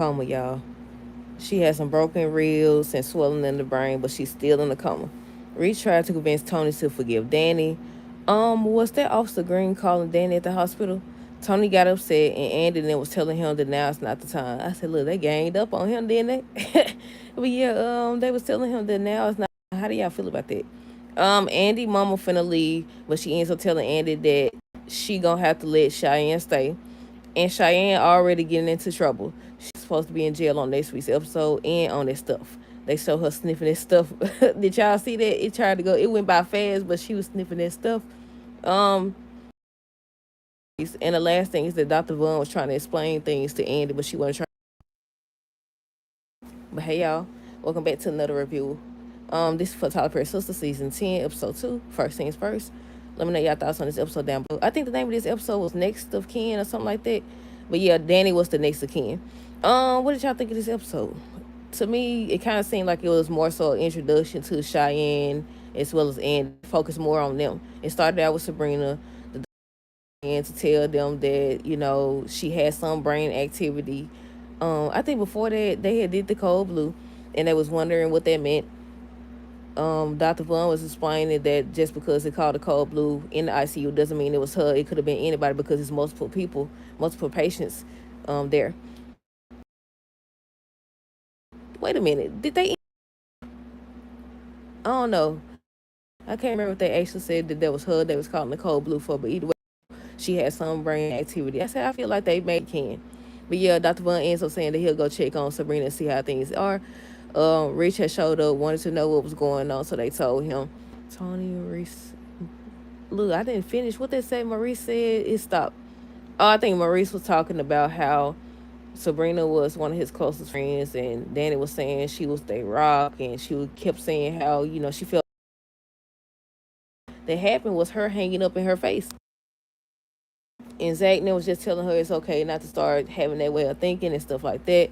coma, y'all. She has some broken ribs and swelling in the brain, but she's still in the coma. Reach tried to convince Tony to forgive Danny. Was that Officer Green calling Danny at the hospital? Tony got upset and Andy then was telling him that now it's not the time. I said, look, they ganged up on him, didn't they? But yeah, they was telling him that now it's not. How do y'all feel about that? Andy mama finna leave, but she ends up telling Andy that she gonna have to let Cheyenne stay. And Cheyenne already getting into trouble. She's supposed to be in jail on next week's episode and on that stuff. They show her sniffing that stuff. Did y'all see that? It tried to go. It went by fast, but she was sniffing that stuff. Um, and the last thing is that Dr. Vaughn was trying to explain things to Andy, but she wasn't trying. But hey, y'all, welcome back to another review. This is for Tyler Perry Sister Season 10, Episode 2. First things first. Let me know y'all thoughts on this episode down below. I think the name of this episode was Next of Kin or something like that. But yeah, Danny was the next of kin. What did y'all think of this episode? To me, it kind of seemed like it was more so an introduction to Cheyenne as well as Andy. Focus more on them. It started out with Sabrina, the and to tell them that she had some brain activity. I think before that they had did the cold blue, and they was wondering what that meant. Dr. Vaughn was explaining that just because it called a cold blue in the ICU doesn't mean it was her. It could have been anybody because it's multiple people, multiple patients there. Wait a minute. Did they? I don't know. I can't remember if they actually said that was her they was calling the cold blue for, but either way, she had some brain activity. I said, I feel like they made can. But yeah, Dr. Vaughn ends up saying that he'll go check on Sabrina and see how things are. Rich had showed up, wanted to know what was going on, so they told him. Tony Maurice. Look, I didn't finish what they said. Maurice said it stopped. Oh, I think Maurice was talking about how Sabrina was one of his closest friends, and Danny was saying she was their rock, and she kept saying how she felt that happened was her hanging up in her face. And Zach was just telling her it's okay not to start having that way of thinking and stuff like that.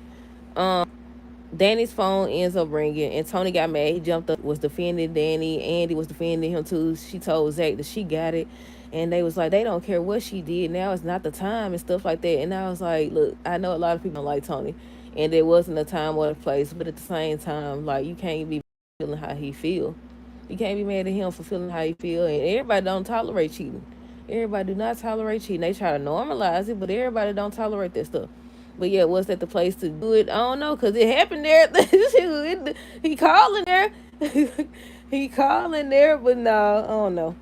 Danny's phone ends up ringing, and Tony got mad. He jumped up, was defending Danny. Andy was defending him too. She told Zach that she got it, and they was like, they don't care what she did. Now it's not the time and stuff like that. And I was like, look, I know a lot of people don't like Tony, and there wasn't a time or a place, but at the same time, like you can't be feeling how he feel. You can't be mad at him for feeling how he feel, and everybody don't tolerate cheating. Everybody do not tolerate cheating. They try to normalize it, but everybody don't tolerate that stuff. But yeah, was that the place to do it? I don't know, cause it happened there. He calling there. He calling there, but no, I don't know.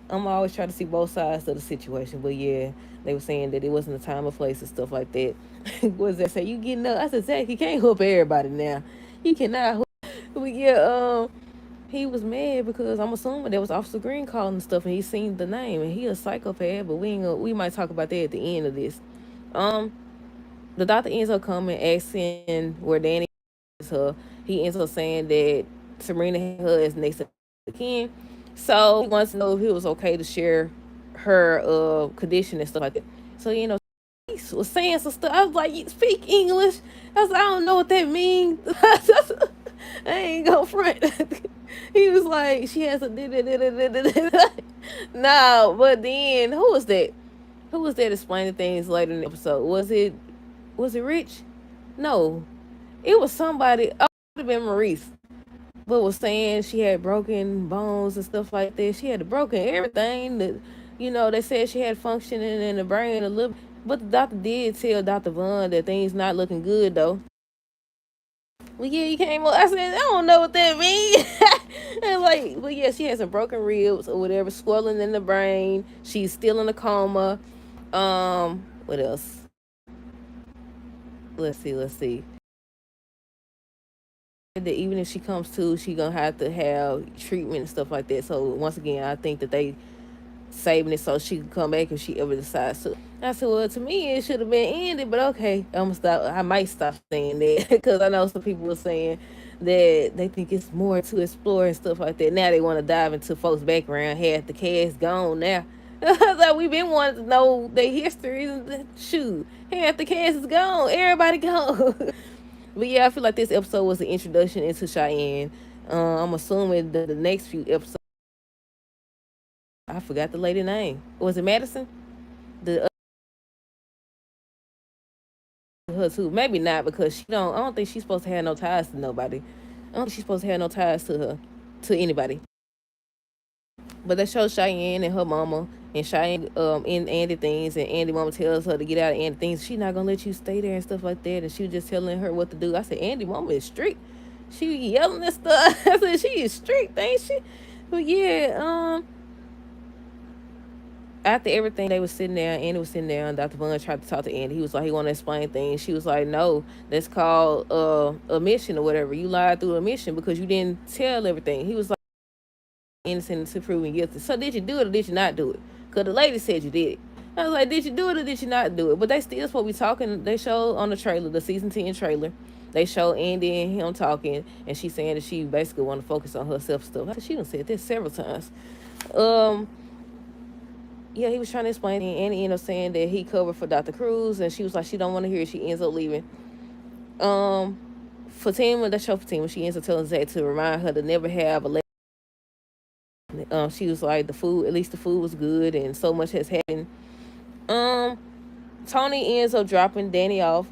I'm always trying to see both sides of the situation. But yeah, they were saying that it wasn't a time or place and stuff like that. What was that say? You getting up? I said, Zach, you can't hook everybody now. You cannot hook. But yeah, he was mad because I'm assuming there was Officer Green calling and stuff, and he seen the name, and he a psychopath. But we ain't gonna, we might talk about that at the end of this. Um, the doctor ends up coming asking where Danny is her. He ends up saying that Serena had her as next of kin. So he wants to know if it was okay to share her condition and stuff like that. So he was saying some stuff. I was like, you speak English. I was like, I don't know what that means. I ain't gonna front. He was like, she has a no, but then who was that? Who was that explaining things later in the episode? Was it Rich? No, it was somebody. Oh, it would have been Maurice. But was saying she had broken bones and stuff like that. She had broken everything. That they said she had functioning in the brain a little. But the doctor did tell Dr. Vaughn that things not looking good though. Well, yeah, he came up. I said, I don't know what that means. And like, but yeah, she has some broken ribs or whatever, swelling in the brain. She's still in a coma. What else? Let's see. That even if she comes to, she gonna have to have treatment and stuff like that. So once again, I think that they saving it so she can come back if she ever decides to. I said, well, to me, it should have been ended, but okay, I'm gonna stop. I might stop saying that because I know some people were saying that they think it's more to explore and stuff like that. Now they want to dive into folks' background. Half the cast gone now. Like we've been wanting to know their history. Shoot, half the cast is gone. Everybody gone. But yeah, I feel like this episode was an introduction into Cheyenne. I'm assuming the next few episodes. I forgot the lady name. Was it Madison? The her too. Maybe not because she don't. I don't think she's supposed to have no ties to nobody. I don't think she's supposed to have no ties to her, to anybody. But they show Cheyenne and her mama, and Cheyenne in Andy things, and Andy mama tells her to get out of Andy things. She not gonna let you stay there and stuff like that. And she was just telling her what to do. I said, Andy mama is strict. She yelling and stuff. I said, she is strict, ain't she? But yeah, after everything, they was sitting there, Andy was sitting there, and Dr. Bun tried to talk to Andy. He was like, he want to explain things. She was like, no, that's called omission or whatever. You lied through omission because you didn't tell everything. He was like, innocent to proven guilty. So did you do it or did you not do it? Because the lady said you did. I was like, did you do it or did you not do it? But they still supposed to be talking. They show on the trailer, the season 10 trailer, they show Andy and him talking, and she saying that she basically want to focus on herself stuff. She done said this several times. Yeah, he was trying to explain, and Andy ended up saying that he covered for Dr. Cruz, and she was like, she don't want to hear it. She ends up leaving. Fatima, that show Fatima, she ends up telling Zach to remind her to never have a she was like, the food, at least the food was good, and so much has happened. Tony ends up dropping Danny off.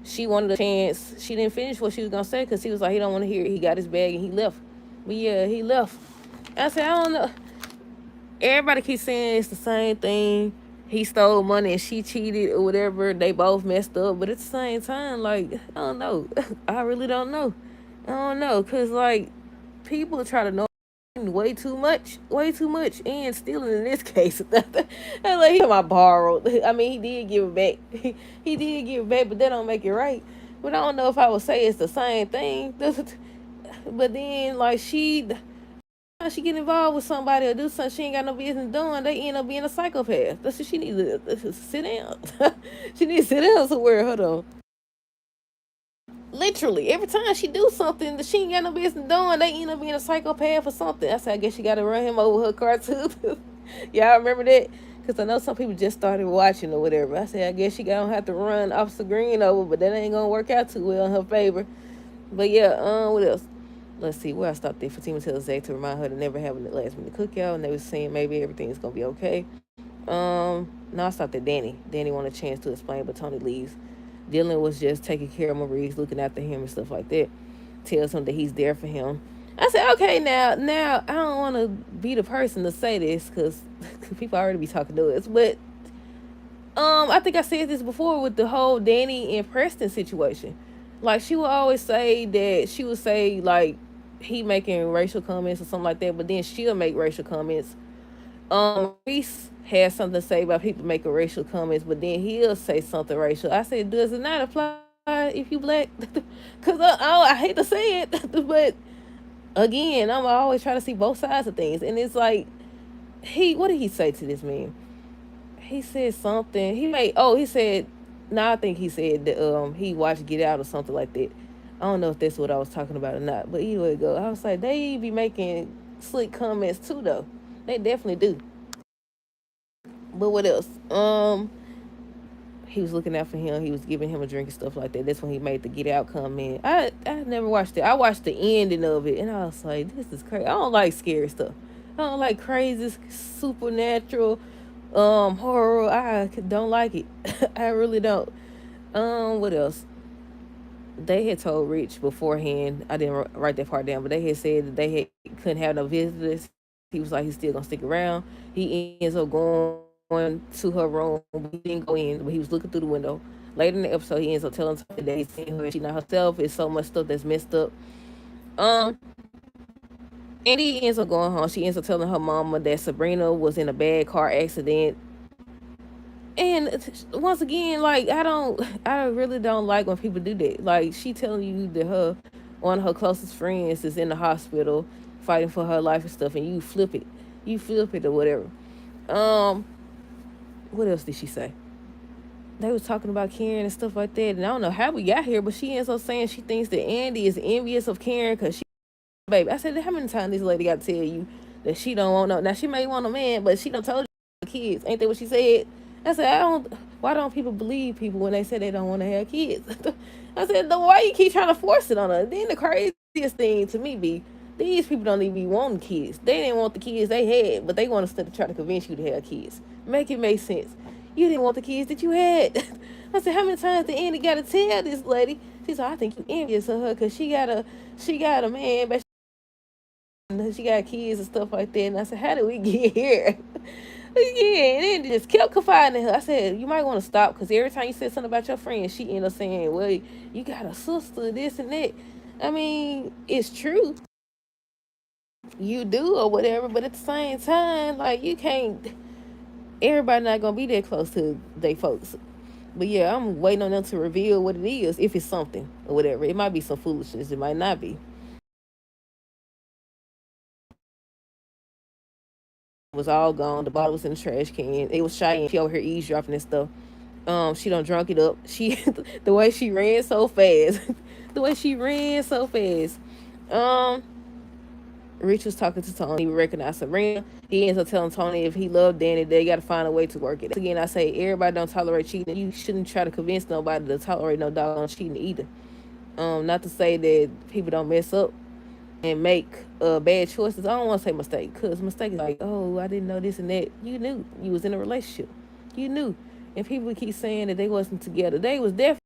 She wanted a chance. She didn't finish what she was gonna say because he was like, he don't want to hear it. He got his bag and he left. But yeah, he left. I said, I don't know. Everybody keeps saying it's the same thing. He stole money and she cheated or whatever. They both messed up. But at the same time, like, I don't know. I really don't know. I don't know. Because, like, people try to know way too much, and stealing in this case. Like, he got my borrowed. I mean, he did give it back. He did give it back, but that don't make it right. But I don't know if I would say it's the same thing. But then, like, she get involved with somebody or do something she ain't got no business doing, they end up being a psychopath. That's what she needs to sit down. She needs to sit down somewhere. Hold on. Literally, every time she do something that she ain't got no business doing, they end up being a psychopath or something. I said, I guess she got to run him over her car too. Y'all remember that? Because I know some people just started watching or whatever. I said, I guess she gonna have to run Officer Green over, but that ain't gonna work out too well in her favor. But yeah, what else? Let's see, where I stopped there. Fatima tells Zach to remind her to never have a last minute cookout, and they was saying maybe everything's gonna be okay. No, I stopped at Danny. Danny wanted a chance to explain, but Tony leaves. Dylan was just taking care of Maurice, looking after him and stuff like that. Tells him that he's there for him. I said, okay, now I don't want to be the person to say this because people already be talking to us, but I think I said this before with the whole Danny and Preston situation. Like, she would always say that, she would say, like, he making racial comments or something like that, but then she'll make racial comments. Reese has something to say about people making racial comments, but then he'll say something racial. I said, does it not apply if you black? Because I hate to say it, but again, I'm always trying to see both sides of things. And it's like, what did he say to this man? He said something. He said, no, I think he said that he watched Get Out or something like that. I don't know if that's what I was talking about or not, but either way it go, I was like, they be making slick comments too, though. They definitely do. But what else? He was looking out for him. He was giving him a drink and stuff like that. That's when he made the Get Out comment. I never watched it. I watched the ending of it, and I was like, this is crazy. I don't like scary stuff. I don't like crazy, supernatural, horror. I don't like it. I really don't. What else? They had told Rich beforehand. I didn't write that part down, but they had said that they couldn't have no visitors. He was like, he's still gonna stick around. He ends up going to her room. He didn't go in, but he was looking through the window. Later in the episode, he ends up telling her that he's seen her. She's not herself. It's so much stuff that's messed up. And he ends up going home. She ends up telling her mama that Sabrina was in a bad car accident. And once again, like, I really don't like when people do that. Like, she telling you that one of her closest friends is in the hospital fighting for her life and stuff, and you flip it or whatever. What else did she say? They was talking about Karen and stuff like that, and I don't know how we got here, but she ends up saying she thinks that Andy is envious of Karen because she, baby. I said, how many times this lady got to tell you that she don't want no? Now she may want a man, but she done told you the kids. Ain't that what she said? I said, why don't people believe people when they say they don't want to have kids? I said, why you keep trying to force it on her? Then the craziest thing to me be, these people don't even be wanting kids. They didn't want the kids they had, but they want us to try to convince you to have kids. Make it make sense. You didn't want the kids that you had. I said, how many times did Andy gotta tell this lady? She said, I think you envious of her because she got a man, but she got kids and stuff like that. And I said, how did we get here? Yeah, and then just kept confiding in her. I said, you might want to stop because every time you said something about your friend, she ended up saying, well, you got a sister, this and that. I mean, it's true. You do or whatever, but at the same time, like, you can't, everybody not going to be that close to they folks. But yeah, I'm waiting on them to reveal what it is, if it's something or whatever. It might be some foolishness. It might not be. It was all gone. The bottle was in the trash can. It was Cheyenne. She over here eavesdropping and stuff. She done drunk it up. She the way she ran so fast. The way she ran so fast. Um, Rich was talking to Tony. He recognized Serena. He ends up telling Tony if he loved Danny, they got to find a way to work it. Again, I say everybody don't tolerate cheating. You shouldn't try to convince nobody to tolerate no dog on cheating either. Not to say that people don't mess up and make bad choices. I don't want to say mistake, because mistake is like, oh, I didn't know this and that. You knew you was in a relationship. You knew. And people keep saying that they wasn't together. They was definitely.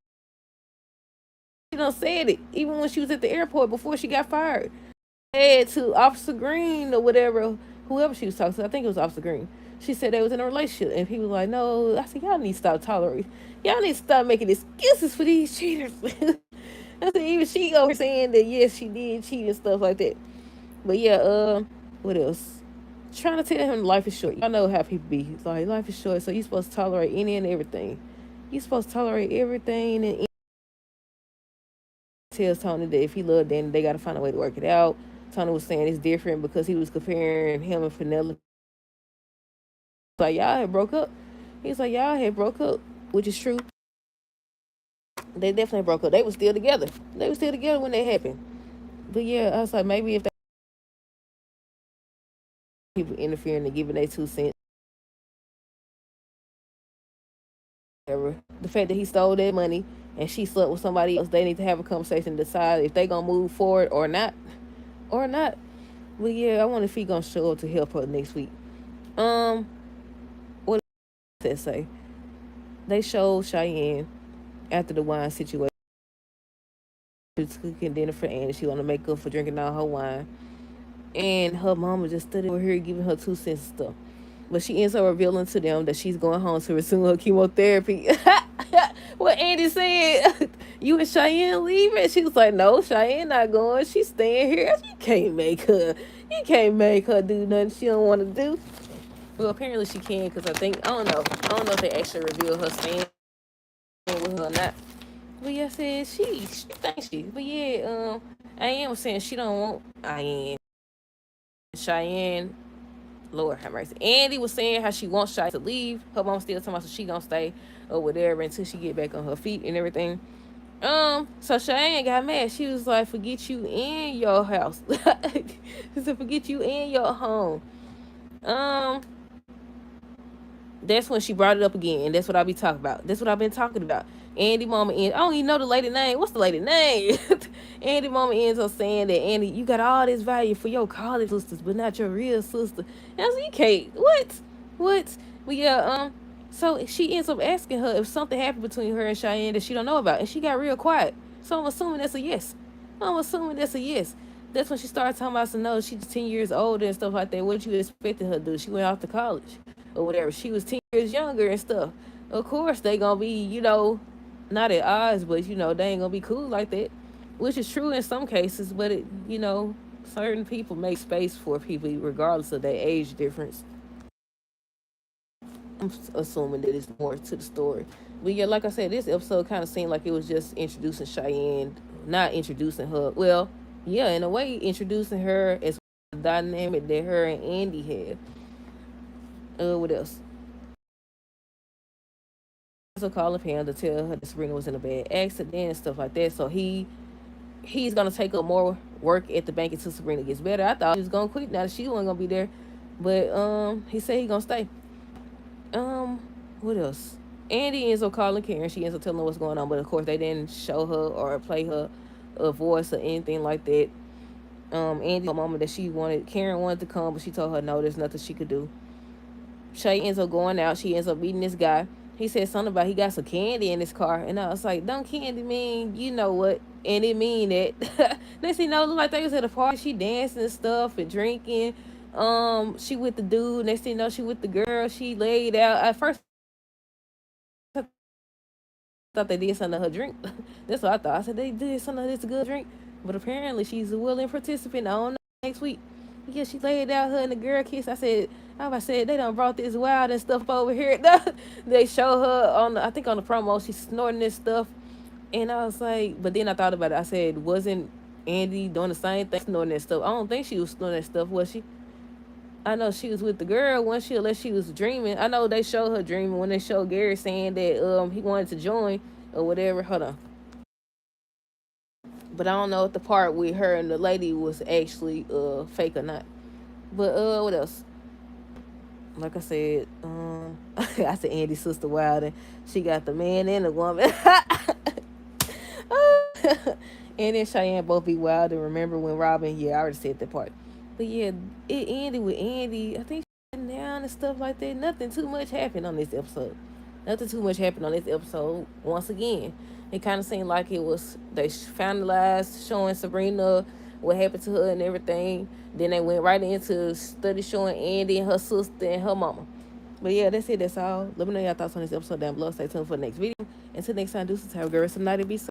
She done said it even when she was at the airport before she got fired. Said to Officer Green or whatever, whoever she was talking to. I think it was Officer Green. She said they was in a relationship, and people were like, no. I said, y'all need to stop tolerating. Y'all need to stop making excuses for these cheaters. I said, even she over saying that yes, she did cheat and stuff like that. But yeah, what else? Trying to tell him life is short. Y'all know how people be. It's like life is short, so you supposed to tolerate any and everything. You supposed to tolerate everything, and tells Tony that if he loved Danny, they got to find a way to work it out. Tony was saying it's different because he was comparing him and Penelope. Like, y'all had broke up. He's like, y'all had broke up, which is true. They definitely broke up. They were still together. They were still together when that happened. But yeah, I was like, maybe if they people interfering and giving their 2 cents. Whatever. The fact that he stole that money and she slept with somebody else, they need to have a conversation and decide if they gonna move forward or not. Or not. But yeah, I wonder if he gonna show up to help her next week. What did that say? They showed Cheyenne after the wine situation. She was cooking dinner for Annie. She wanna make up for drinking all her wine. And her mama just stood over here giving her 2 cents and stuff. But she ends up revealing to them that she's going home to resume her chemotherapy. What Andy said, you and Cheyenne leaving? She was like, no, Cheyenne not going. She's staying here. You can't make her. You can't make her do nothing she don't want to do. Well, apparently she can, because I don't know. I don't know if they actually reveal her staying with her or not. But yeah, I said she thinks she. But yeah, Ian was saying she don't want Ian. Cheyenne, Lord have mercy. Andy was saying how she wants Cheyenne to leave. Her mom still talking about she gonna stay or whatever until she get back on her feet and everything. So Cheyenne got mad. She was like, forget you in your house. She said, forget you in your home. That's when she brought it up again, and that's what I be talking about. That's what I've been talking about. Andy mama ends. I don't even know the lady name. What's the lady name? Andy mama ends up saying that Andy, you got all this value for your college sisters, but not your real sister. And I was like, you can't. What? But yeah, so she ends up asking her if something happened between her and Cheyenne that she don't know about, and she got real quiet. So I'm assuming that's a yes. That's when she started talking about some no, she's 10 years older and stuff like that. What you expected her to do? She went off to college or whatever. She was 10 years younger and stuff. Of course, they gonna be, not at odds, but, they ain't gonna be cool like that. Which is true in some cases, but, certain people make space for people regardless of their age difference. I'm assuming that it's more to the story. But yeah, like I said, this episode kind of seemed like it was just introducing Cheyenne, not introducing her. Well, yeah, in a way, introducing her as the dynamic that her and Andy had. What else? Also calling Pam to tell her that Serena was in a bad accident and stuff like that. So he's gonna take up more work at the bank until Serena gets better. I thought he was gonna quit now that she wasn't gonna be there, but he said he gonna stay. What else? Andy ends up calling Karen. She ends up telling her what's going on, but of course they didn't show her or play her a voice or anything like that. Andy told Mama that Karen wanted to come, but she told her no, there's nothing she could do. Shay ends up going out. She ends up meeting this guy. he said something about he got some candy in his car, and I was like, "Don't candy mean you know what?" And it mean that. Next thing you know, it looked like they was at a party. She dancing and stuff and drinking. She with the dude. Next thing you know, she with the girl. She laid out. At first, I thought they did something to her drink. That's what I thought. I said they did something to this good drink, but apparently she's a willing participant. I don't know. Next week, yeah, she laid out her and the girl kiss. I said they done brought this wild and stuff over here. They show her on I think on the promo she's snorting this stuff, and I was like, but then I thought about it. I said, wasn't Andy doing the same thing, snorting that stuff? I don't think she was snorting that stuff, was she? I know she was with the girl when she unless she was dreaming. I know they showed her dreaming when they showed Gary saying that he wanted to join or whatever. Hold on. But I don't know if the part with her and the lady was actually fake or not. But what else? Like I said, I said Andy's sister Wild, and she got the man and the woman. And then Cheyenne both be wild. And remember when Robin? Yeah, I already said that part. But yeah, it ended with Andy. I think she went down and stuff like that. Nothing too much happened on this episode. Nothing too much happened on this episode. Once again, it kind of seemed like it was they finalized showing Sabrina what happened to her and everything. Then they went right into study showing Andy and her sister and her mama. But yeah, that's it. That's all. Let me know your thoughts on this episode down below. Stay tuned for the next video. Until next time, deuces. Have a good rest of the night and be safe.